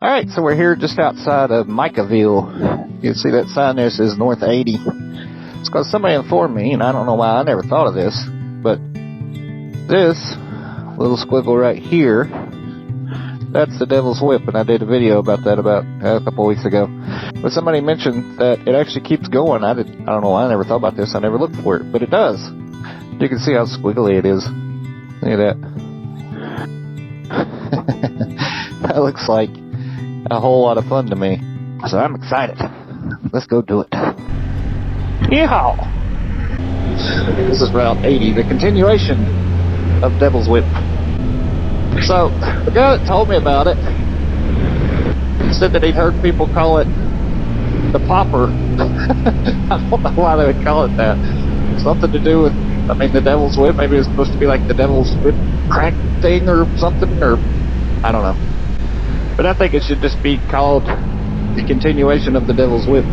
Alright, so we're here just outside of Micaville. You can see that sign there says North 80. It's because somebody informed me, and I don't know why I never thought of this, but this little squiggle right here, that's the Devil's Whip, and I did a video about that about a couple weeks ago. But somebody mentioned that it actually keeps going. I don't know why I never thought about this. I never looked for it, but it does. You can see how squiggly it is. Look at that. That looks like a whole lot of fun to me. So I'm excited. Let's go do it. Yeehaw! This is Route 80, the continuation of Devil's Whip. So, the guy that told me about it said that he'd heard people call it the popper. I don't know why they would call it that. Something to do with, the Devil's Whip. Maybe it's supposed to be like the Devil's Whip crack thing or something, or I don't know. But I think it should just be called the continuation of the Devil's Whip,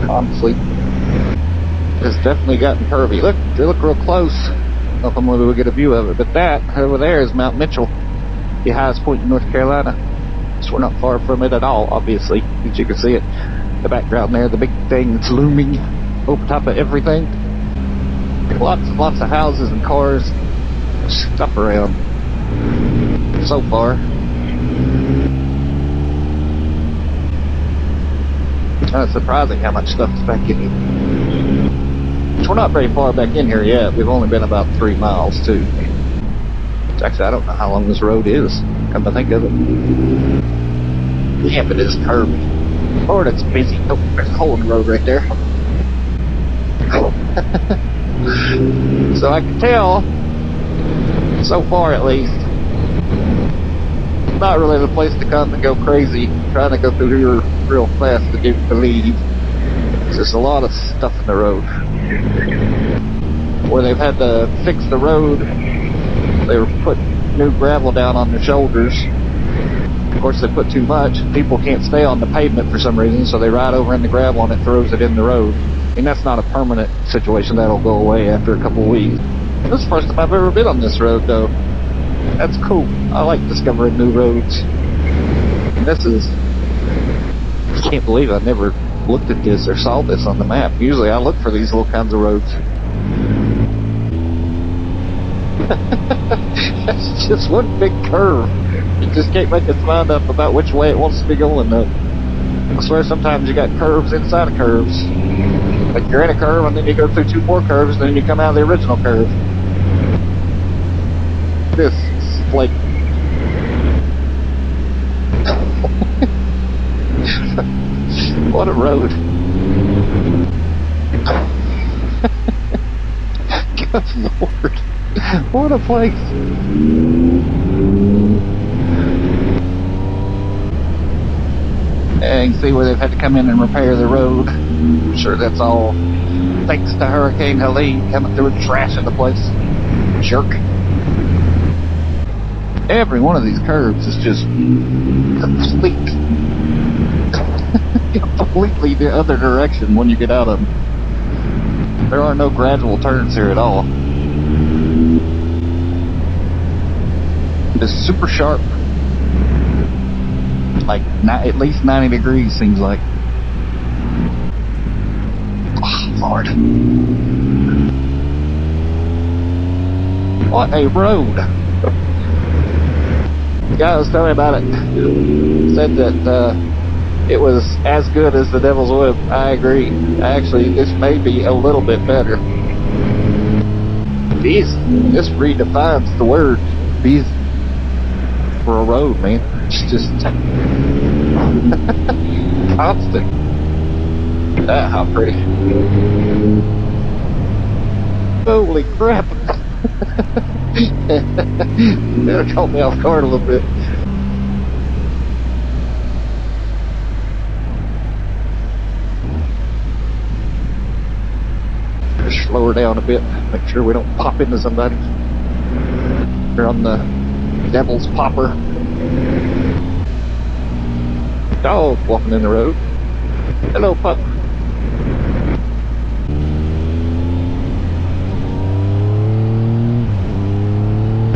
honestly. It's definitely gotten curvy. Look, if you look real close, I don't know if maybe we'll get a view of it, but that over there is Mount Mitchell, the highest point in North Carolina. So we're not far from it at all, obviously, as you can see it. The background there, the big thing that's looming over top of everything. Lots and lots of houses and cars, stuff around so far. It's surprising how much stuff is back in here. We're not very far back in here yet. We've only been about 3 miles, too. Actually, I don't know how long this road is, come to think of it. Yeah, but it's curvy. Lord, it's busy. Oh, there's a hole in the road right there. So I can tell, so far at least, not really the place to come and go crazy, trying to go through here real fast to get to leave. There's just a lot of stuff in the road. Where they've had to fix the road, they were putting new gravel down on their shoulders. Of course, they put too much. People can't stay on the pavement for some reason, so they ride over in the gravel and it throws it in the road. And that's not a permanent situation. That'll go away after a couple weeks. This is the first time I've ever been on this road, though. That's cool. I like discovering new roads. And this is... I can't believe I never looked at this or saw this on the map. Usually I look for these little kinds of roads. It's just one big curve. You just can't make its mind up about which way it wants to be going, though. I swear sometimes you got curves inside of curves. Like you're in a curve and then you go through 2 more curves and then you come out of the original curve. This is like... What a road. Good Lord. What a place. And you can see where they've had to come in and repair the road. I'm sure that's all thanks to Hurricane Helen coming through and trashing the place. Jerk. Every one of these curves is just completely the other direction when you get out of them. There are no gradual turns here at all. It's super sharp. Like at least 90 degrees seems like. Oh, Lord. What a road. The guy was telling me about it said that it was as good as the Devil's Whip. I agree. Actually, this may be a little bit better. This redefines the word busy for a road, man. It's just constant. How pretty. Holy crap. That caught me off guard a little bit. Just slow her down a bit. Make sure we don't pop into somebody. We're on the Devil's Popper. Dog walking in the road. Hello, pup.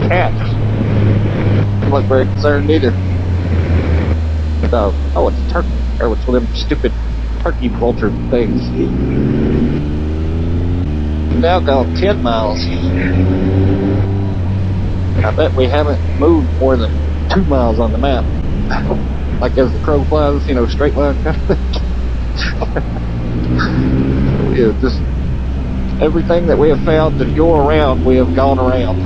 Cat. I'm not very concerned either. But Oh, it's turkey. Or it's one of them stupid turkey vulture things. Now gone 10 miles. I bet we haven't moved more than 2 miles on the map. Like as the crow flies, you know, straight line kind of thing. Yeah, just everything that we have found to go around, we have gone around.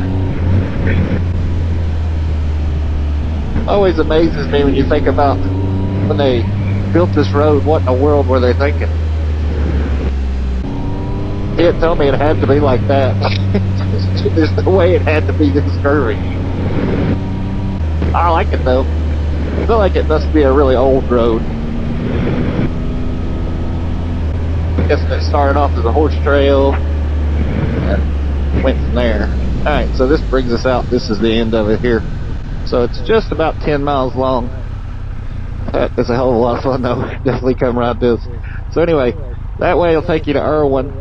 Always amazes me when you think about when they built this road, what in the world were they thinking? He didn't tell me it had to be like that. There's no way it had to be this curvy. I like it though. I feel like it must be a really old road. I guess it started off as a horse trail and went from there. Alright, so this brings us out. This is the end of it here. So it's just about 10 miles long. That is a hell of a lot of fun though. Definitely come ride this. So anyway, that way it'll take you to Irwin.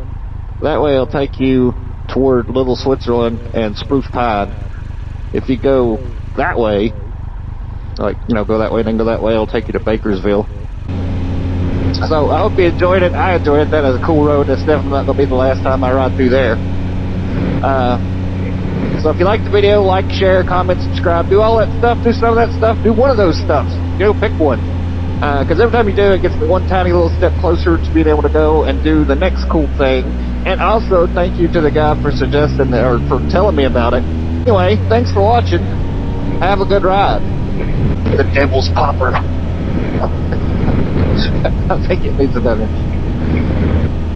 That way it'll take you toward Little Switzerland and Spruce Pine. If you go that way, like, you know, go that way, then go that way, it'll take you to Bakersville. So I hope you enjoyed it. I enjoyed it. That is a cool road. That's definitely not going to be the last time I ride through there. So if you like the video, like, share, comment, subscribe, do all that stuff, do some of that stuff, do one of those stuffs. You know, pick one. Because every time you do it, gets me one tiny little step closer to being able to go and do the next cool thing. And also, thank you to the guy for suggesting that, or for telling me about it. Anyway, thanks for watching. Have a good ride. The devil's popper. I think it needs another.